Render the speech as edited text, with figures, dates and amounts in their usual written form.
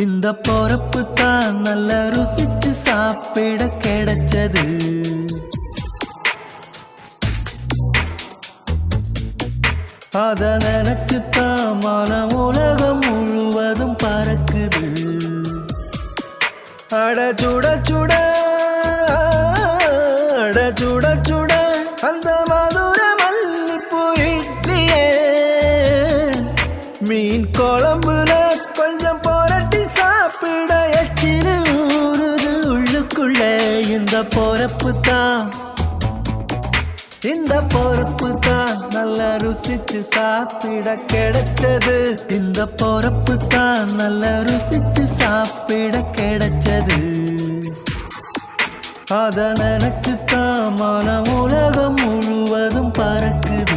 இந்த பொறப்பு தான் நல்ல ருசிச்சு சாப்பிட கிடைச்சது. அத நினைச்சுத்தான் மனம் உலகம் முழுவதும் பறக்குது. அட சுட சுட அட சுட சுட அந்த மதுர மல்லிப்பூ இட்லியே மீன் குழம்புல கொஞ்சம் புரட்டி சாப்பிட எச்சினு ஊறுது உள்ளுக்குள்ள. இந்த பொறப்பு தான் இந்த பொறப்பு தான் நல்ல ருசிச்சு சாப்பிட கிடைச்சது. இந்த பொறப்பு தான் நல்ல ருசிச்சு சாப்பிட கிடைச்சது. அத நினைச்சுத்தான் மனம் உலகம் முழுவதும் பறக்குது.